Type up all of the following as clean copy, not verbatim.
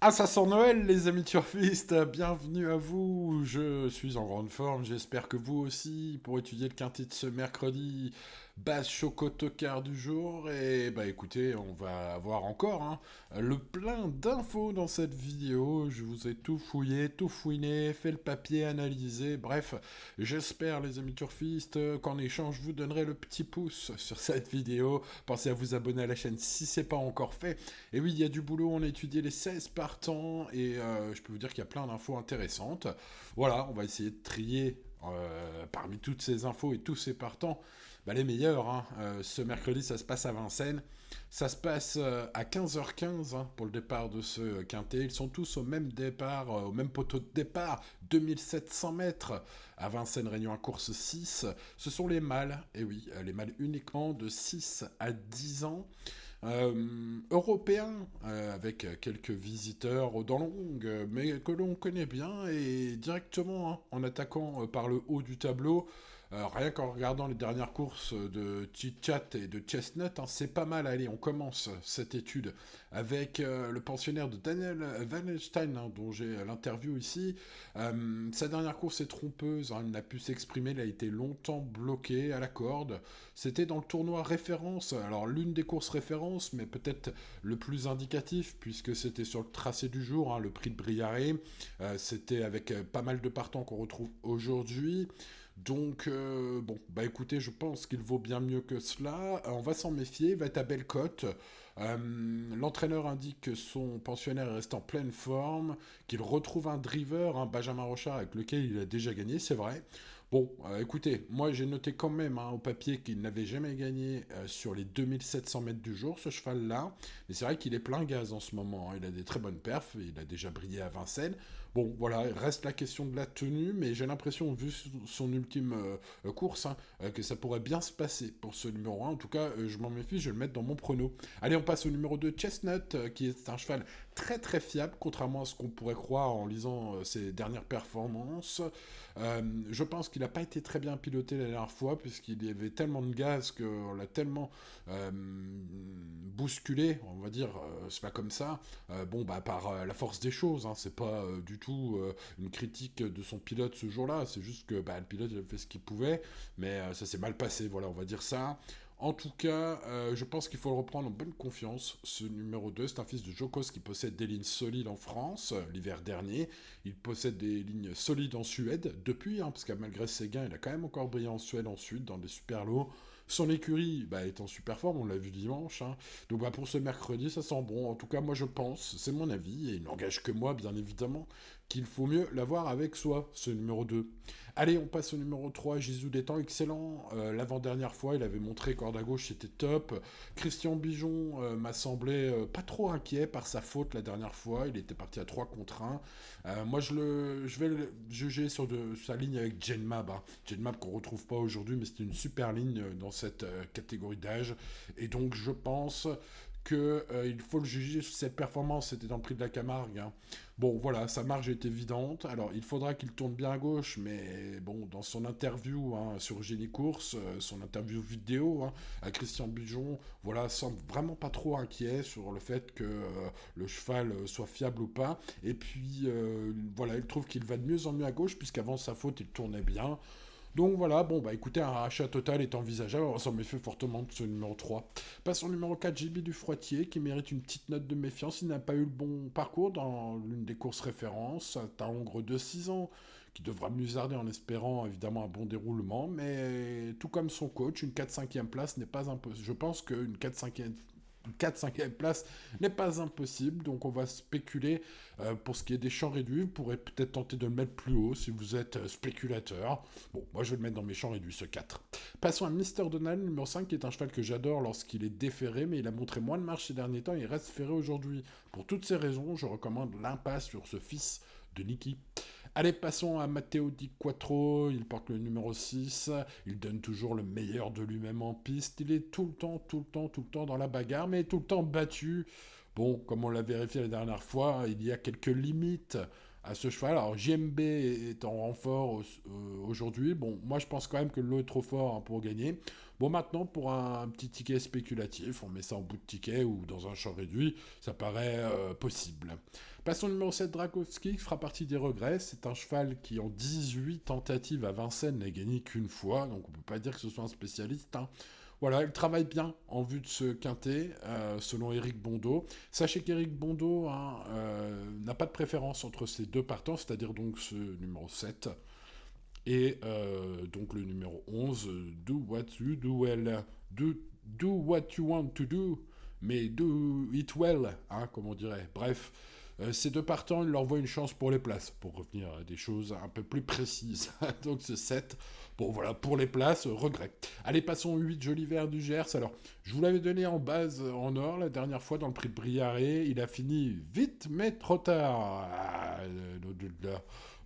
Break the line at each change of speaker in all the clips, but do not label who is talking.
Ah, ça sent Noël, les amis turfistes. Bienvenue à vous. Je suis en grande forme. J'espère que vous aussi, pour étudier le quintet de ce mercredi. Base choco tocard du jour. Et bah écoutez, on va avoir encore le plein d'infos dans cette vidéo. Je vous ai tout fouillé, tout fouiné, fait le papier, analysé. Bref, j'espère, les amis turfistes, qu'en échange, vous donnerez le petit pouce sur cette vidéo. Pensez à vous abonner à la chaîne si c'est pas encore fait. Et oui, il y a du boulot, on a étudié les 16 partants et je peux vous dire qu'il y a plein d'infos intéressantes. Voilà, on va essayer de trier parmi toutes ces infos et tous ces partants, bah, les meilleurs. Ce mercredi, ça se passe à Vincennes. Ça se passe à 15h15 pour le départ de ce quintet. Ils sont tous au même départ, au même poteau de départ, 2700 mètres à Vincennes, Réunion à course 6. Ce sont les mâles, et oui, les mâles uniquement de 6 à 10 ans. Européen, avec quelques visiteurs aux dents longues, mais que l'on connaît bien, et directement en attaquant par le haut du tableau, rien qu'en regardant les dernières courses de Chit-Chat et de Chestnut, c'est pas mal. Allez, on commence cette étude avec le pensionnaire de Daniel Wallenstein, dont j'ai l'interview ici. Sa dernière course est trompeuse, il n'a pu s'exprimer, il a été longtemps bloqué à la corde. C'était dans le tournoi référence, alors l'une des courses références, mais peut-être le plus indicatif, puisque c'était sur le tracé du jour, le prix de Briaré. C'était avec pas mal de partants qu'on retrouve aujourd'hui. Donc, bon, bah écoutez, je pense qu'il vaut bien mieux que cela. On va s'en méfier, il va être à belle cote. L'entraîneur indique que son pensionnaire reste en pleine forme, qu'il retrouve un driver, Benjamin Rochard, avec lequel il a déjà gagné, c'est vrai. Bon, écoutez, moi j'ai noté quand même au papier qu'il n'avait jamais gagné sur les 2700 mètres du jour, ce cheval-là. Mais c'est vrai qu'il est plein gaz en ce moment. Il a des très bonnes perfs, il a déjà brillé à Vincennes. Bon, voilà, il reste la question de la tenue, mais j'ai l'impression, vu son ultime course, que ça pourrait bien se passer pour ce numéro 1. En tout cas, je m'en méfie, je vais le mettre dans mon prono. Allez, on passe au numéro 2, Chestnut, qui est un cheval très très fiable, contrairement à ce qu'on pourrait croire en lisant ses dernières performances. Je pense qu'il n'a pas été très bien piloté la dernière fois, puisqu'il y avait tellement de gaz qu'on l'a tellement bousculé, on va dire, c'est pas comme ça. Bon, bah, par la force des choses, c'est pas du tout une critique de son pilote ce jour-là, c'est juste que bah, le pilote il a fait ce qu'il pouvait, mais ça s'est mal passé, voilà, on va dire ça. En tout cas, je pense qu'il faut le reprendre en bonne confiance. Ce numéro 2, c'est un fils de Jokos qui possède des lignes solides en France l'hiver dernier. Il possède des lignes solides en Suède depuis, parce que malgré ses gains, il a quand même encore brillé en Suède ensuite, dans des super lots. Son écurie est en super forme, on l'a vu dimanche. Donc pour ce mercredi, ça sent bon. En tout cas, moi je pense, c'est mon avis, et il n'engage que moi bien évidemment, qu'il faut mieux l'avoir avec soi, ce numéro 2. Allez, on passe au numéro 3, Gisou Détang, excellent. L'avant-dernière fois, il avait montré corde à gauche, c'était top. Christian Bijon m'a semblé pas trop inquiet par sa faute la dernière fois. Il était parti à 3 contre 1. Moi, je vais le juger sur sa ligne avec Genmab. Genmab qu'on retrouve pas aujourd'hui, mais c'est une super ligne dans cette catégorie d'âge. Et donc, je pense que il faut le juger sur cette performance. C'était dans le prix de la Camargue. Bon, voilà, sa marge est évidente. Alors, il faudra qu'il tourne bien à gauche, mais bon, dans son interview sur Génie Course, son interview vidéo à Christian Bijon, voilà, semble vraiment pas trop inquiet sur le fait que le cheval soit fiable ou pas. Et puis, voilà, il trouve qu'il va de mieux en mieux à gauche, puisqu'avant sa faute, il tournait bien. Donc voilà, bon bah écoutez, un rachat total est envisageable, on s'en méfie fortement de ce numéro 3. Passons au numéro 4, JB du Froitier, qui mérite une petite note de méfiance. Il n'a pas eu le bon parcours dans l'une des courses références. C'est un Hongre de 6 ans qui devra musarder en espérant évidemment un bon déroulement, mais tout comme son coach, une 4-5e place n'est pas impossible. Je pense qu'une 4-5e place n'est pas impossible, donc on va spéculer pour ce qui est des champs réduits. Vous pourrez peut-être tenter de le mettre plus haut si vous êtes spéculateur. Bon, moi je vais le mettre dans mes champs réduits, ce 4. Passons à Mister Donald, numéro 5, qui est un cheval que j'adore lorsqu'il est déféré, mais il a montré moins de marche ces derniers temps et il reste ferré aujourd'hui. Pour toutes ces raisons, je recommande l'impasse sur ce fils de Niki. Allez, passons à Matteo Di Quattro, il porte le numéro 6, il donne toujours le meilleur de lui-même en piste, il est tout le temps, tout le temps, tout le temps dans la bagarre, mais tout le temps battu. Bon, comme on l'a vérifié la dernière fois, il y a quelques limites à ce cheval. Alors JMB est en renfort aujourd'hui. Bon, moi je pense quand même que le lot est trop fort pour gagner. Bon, maintenant pour un petit ticket spéculatif, on met ça en bout de ticket ou dans un champ réduit, ça paraît possible. Passons au numéro 7, Drakowski, qui fera partie des regrets. C'est un cheval qui, en 18 tentatives à Vincennes, n'a gagné qu'une fois, donc on peut pas dire que ce soit un spécialiste, hein. Voilà, il travaille bien en vue de ce quintet, selon Éric Bondeau. Sachez qu'Éric Bondeau hein, n'a pas de préférence entre ces deux partants, c'est-à-dire donc ce numéro 7 et donc le numéro 11, Do What You Do Well. Do what you want to do, mais do it well, hein, comme on dirait. Bref, ces deux partants, il leur voit une chance pour les places, pour revenir à des choses un peu plus précises. Donc ce 7, bon voilà, pour les places, regret. Allez, passons au 8, Joli Vert du Gers. Alors, je vous l'avais donné en base en or la dernière fois dans le prix de Briaré. Il a fini vite, mais trop tard.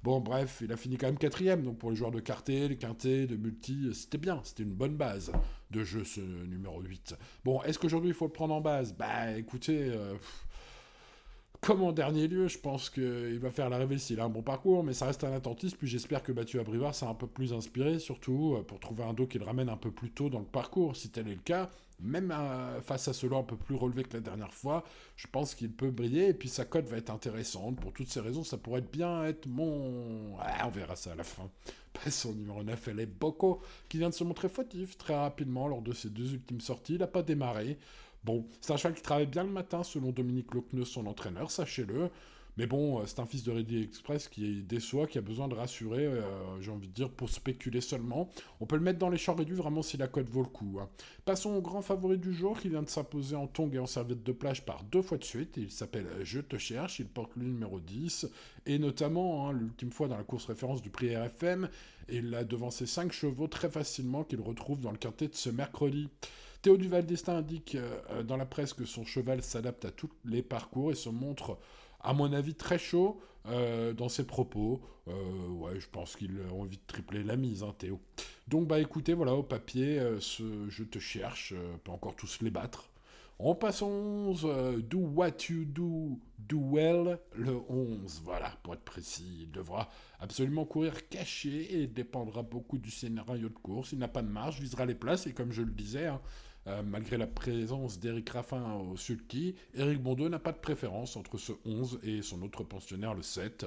Bon, bref, il a fini quand même quatrième, donc pour les joueurs de carté, les quintés, de multi, c'était bien, c'était une bonne base de jeu, ce numéro 8. Bon, est-ce qu'aujourd'hui il faut le prendre en base? Bah écoutez, comme en dernier lieu, je pense qu'il va faire l'arrivée s'il a un bon parcours, mais ça reste un attentiste, puis j'espère que Mathieu Abrivard s'est un peu plus inspiré, surtout pour trouver un dos qui le ramène un peu plus tôt dans le parcours. Si tel est le cas, même face à ce lot un peu plus relevé que la dernière fois, je pense qu'il peut briller, et puis sa cote va être intéressante. Pour toutes ces raisons, ça pourrait bien être mon... Ah, on verra ça à la fin. Son numéro 9, elle est Bocco, qui vient de se montrer fautif très rapidement lors de ses deux ultimes sorties. Il n'a pas démarré. Bon, c'est un cheval qui travaille bien le matin, selon Dominique Lochneux, son entraîneur, sachez-le. Mais bon, c'est un fils de Ready Express qui déçoit, qui a besoin de rassurer, j'ai envie de dire, pour spéculer seulement. On peut le mettre dans les champs réduits vraiment si la cote vaut le coup, hein. Passons au grand favori du jour, qui vient de s'imposer en tongs et en serviette de plage par 2 fois de suite. Il s'appelle Je te cherche, il porte le numéro 10, et notamment, hein, l'ultime fois dans la course référence du prix RFM, et il a devancé 5 chevaux très facilement qu'il retrouve dans le quintet de ce mercredi. Théo Duval d'Estaing indique dans la presse que son cheval s'adapte à tous les parcours et se montre, à mon avis, très chaud dans ses propos. Ouais, je pense qu'il a envie de tripler la mise, hein, Théo. Donc, bah écoutez, voilà, au papier, Je te cherche, peut encore tous les battre. On passe au 11, Do What You Do Well, le 11, voilà, pour être précis. Il devra absolument courir caché et dépendra beaucoup du scénario de course. Il n'a pas de marge, visera les places, et comme je le disais, hein, malgré la présence d'Éric Raffin au sulky, Éric Bondeau n'a pas de préférence entre ce 11 et son autre pensionnaire, le 7.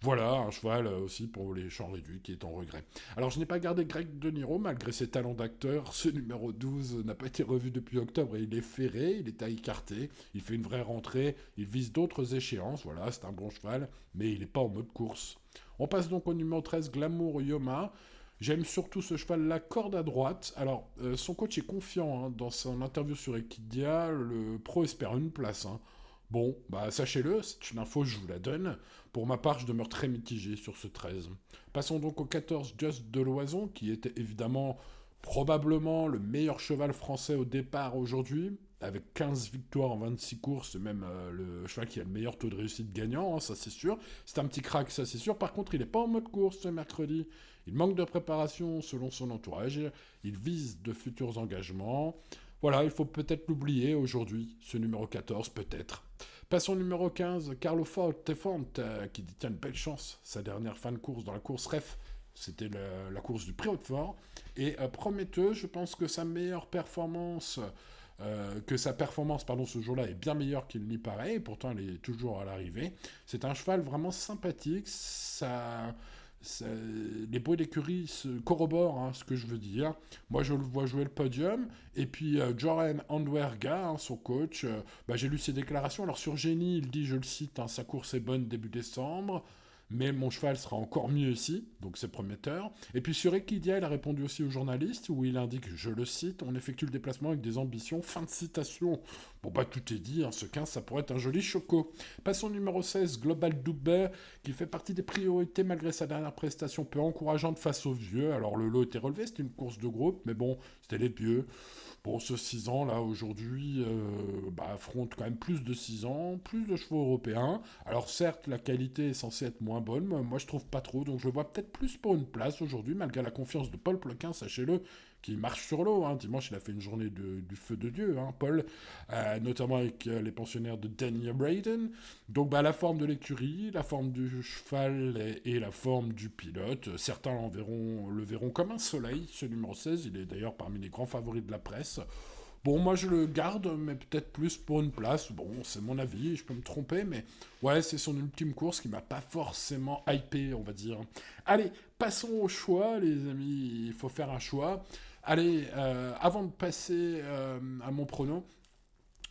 Voilà, un cheval aussi pour les champs réduits qui est en regret. Alors je n'ai pas gardé Greg De Niro, malgré ses talents d'acteur. Ce numéro 12 n'a pas été revu depuis octobre et il est ferré, il est à écarter, il fait une vraie rentrée, il vise d'autres échéances, voilà, c'est un bon cheval, mais il n'est pas en mode course. On passe donc au numéro 13, Glamour Yoma. J'aime surtout ce cheval, la corde à droite. Alors, son coach est confiant, hein, dans son interview sur Equidia, le pro espère une place, hein. Bon, bah sachez-le, c'est une info, je vous la donne. Pour ma part, je demeure très mitigé sur ce 13. Passons donc au 14, Just de Loison, qui était évidemment probablement le meilleur cheval français au départ aujourd'hui, avec 15 victoires en 26 courses, c'est même le cheval qui a le meilleur taux de réussite gagnant, hein, ça c'est sûr. C'est un petit crack, ça c'est sûr. Par contre, il n'est pas en mode course ce mercredi. Il manque de préparation selon son entourage. Il vise de futurs engagements. Voilà, il faut peut-être l'oublier aujourd'hui, ce numéro 14, peut-être. Passons au numéro 15, Carlo Fortefonte, qui détient une belle chance. Sa dernière fin de course dans la course REF, c'était la course du Prix Hautefort. Et prometteuse, je pense que sa meilleure performance, ce jour-là est bien meilleure qu'il n'y paraît, et pourtant elle est toujours à l'arrivée. C'est un cheval vraiment sympathique, les bruits d'écurie se corroborent, hein, ce que je veux dire. Moi, je le vois jouer le podium. Et puis, Joran Andwerga, hein, son coach, j'ai lu ses déclarations. Alors, sur Génie, il dit, je le cite, hein, sa course est bonne début décembre, mais mon cheval sera encore mieux ici, donc c'est prometteur. Et puis, sur Equidia, il a répondu aussi aux journalistes, où il indique, je le cite, on effectue le déplacement avec des ambitions. Fin de citation. Bon, bah, tout est dit, hein, ce 15, ça pourrait être un joli choco. Passons au numéro 16, Global Doubbet, qui fait partie des priorités malgré sa dernière prestation peu encourageante face aux vieux. Alors, le lot était relevé, c'était une course de groupe, mais bon, c'était les vieux. Bon, ce 6 ans, là, aujourd'hui, affronte quand même plus de 6 ans, plus de chevaux européens. Alors, certes, la qualité est censée être moins bonne, mais moi, je trouve pas trop, donc je le vois peut-être plus pour une place aujourd'hui, malgré la confiance de Paul Ploquin, sachez-le, qui marche sur l'eau, hein. Dimanche, il a fait une journée du feu de Dieu, hein, Paul, notamment avec les pensionnaires de Daniel Braden. Donc, la forme de l'écurie, la forme du cheval et la forme du pilote, certains le verront comme un soleil, ce numéro 16, il est d'ailleurs parmi les grands favoris de la presse. Bon, moi je le garde, mais peut-être plus pour une place. Bon, c'est mon avis, je peux me tromper, mais ouais, c'est son ultime course qui m'a pas forcément hypé, on va dire. Allez, passons au choix, les amis. Il faut faire un choix. Allez, avant de passer à mon prono,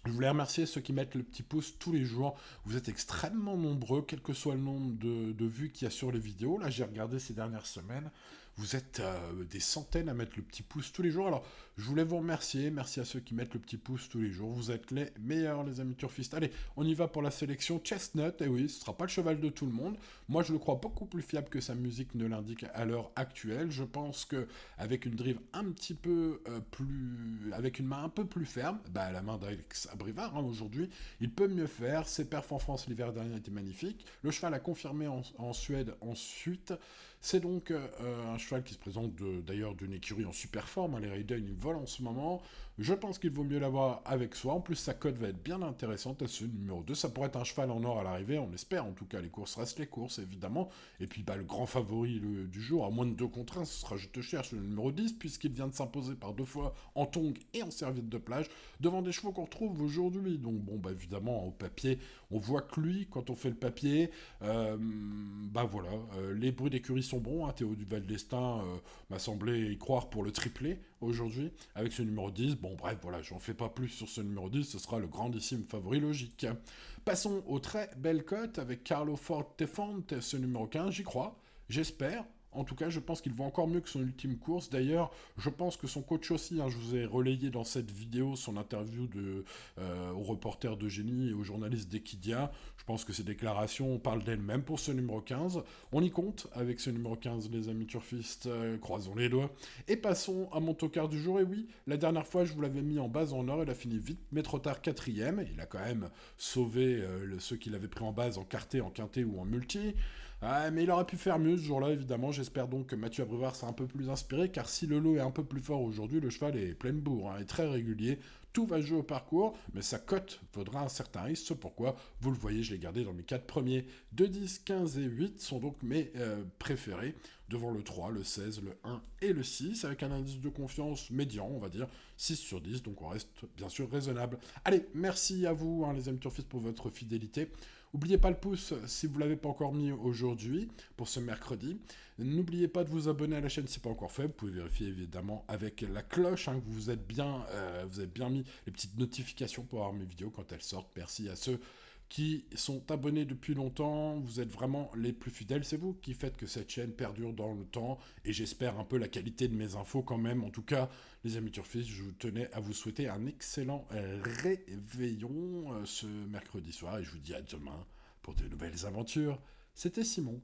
je voulais remercier ceux qui mettent le petit pouce tous les jours. Vous êtes extrêmement nombreux, quel que soit le nombre de vues qu'il y a sur les vidéos. Là, j'ai regardé ces dernières semaines. Vous êtes des centaines à mettre le petit pouce tous les jours. Alors, je voulais vous remercier. Merci à ceux qui mettent le petit pouce tous les jours. Vous êtes les meilleurs, les amis turfistes. Allez, on y va pour la sélection. Chestnut, et oui, ce ne sera pas le cheval de tout le monde. Moi, je le crois beaucoup plus fiable que sa musique ne l'indique à l'heure actuelle. Je pense que avec une drive un petit peu plus... avec une main un peu plus ferme, bah, la main d'Alex Abrivard, hein, aujourd'hui, il peut mieux faire. Ses perfs en France l'hiver dernier étaient magnifiques. Le cheval a confirmé en Suède ensuite. C'est donc un cheval qui se présente d'ailleurs d'une écurie en super forme. Hein, les Raiders, ils volent en ce moment. Je pense qu'il vaut mieux l'avoir avec soi. En plus, sa cote va être bien intéressante. Ce numéro 2, ça pourrait être un cheval en or à l'arrivée. On espère en tout cas. Les courses restent les courses, évidemment. Et puis, bah, le grand favori du jour, à moins de 2 contre 1, ce sera Je te cherche, le numéro 10, puisqu'il vient de s'imposer par 2 fois en tongue et en serviette de plage, devant des chevaux qu'on retrouve aujourd'hui. Donc, bon, bah, évidemment, au papier, on voit que lui, quand on fait le papier, bah voilà, les bruits d'écurie sont bons. Hein. Théo Duval d'Estaing m'a semblé y croire pour le triplé aujourd'hui, avec ce numéro 10. Bon, bref, voilà, j'en fais pas plus sur ce numéro 10, ce sera le grandissime favori logique. Passons aux très belles cotes avec Carlo Fortefonte, ce numéro 15, j'y crois, j'espère. En tout cas, je pense qu'il va encore mieux que son ultime course. D'ailleurs, je pense que son coach aussi, hein, je vous ai relayé dans cette vidéo son interview au reporter de Génie et au journaliste d'Equidia. Je pense que ces déclarations parlent d'elles-mêmes pour ce numéro 15. On y compte avec ce numéro 15, les amis turfistes, croisons les doigts. Et passons à mon tocard du jour. Et oui, la dernière fois, je vous l'avais mis en base en or, il a fini vite, mais trop tard, quatrième. Il a quand même sauvé ceux qu'il avait pris en base en quarté, en quinté ou en multi. Ah, mais il aurait pu faire mieux ce jour-là, évidemment. J'espère donc que Mathieu Abrivard s'est un peu plus inspiré, car si le lot est un peu plus fort aujourd'hui, le cheval est plein de bourre, hein, est très régulier. Tout va jouer au parcours, mais sa cote vaudra un certain risque. C'est pourquoi, vous le voyez, je l'ai gardé dans mes 4 premiers. 2, 10, 15 et 8 sont donc mes préférés, devant le 3, le 16, le 1 et le 6, avec un indice de confiance médian, on va dire 6 sur 10, donc on reste bien sûr raisonnable. Allez, merci à vous, hein, les amis turfistes, pour votre fidélité. N'oubliez pas le pouce si vous ne l'avez pas encore mis aujourd'hui, pour ce mercredi. N'oubliez pas de vous abonner à la chaîne si ce n'est pas encore fait. Vous pouvez vérifier évidemment avec la cloche, hein, que vous avez bien mis les petites notifications pour avoir mes vidéos quand elles sortent. Merci à ceux qui sont abonnés depuis longtemps. Vous êtes vraiment les plus fidèles. C'est vous qui faites que cette chaîne perdure dans le temps. Et j'espère un peu la qualité de mes infos quand même. En tout cas, les amis turfistes, je tenais à vous souhaiter un excellent réveillon ce mercredi soir. Et je vous dis à demain pour de nouvelles aventures. C'était Simon.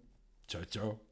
Ciao, ciao.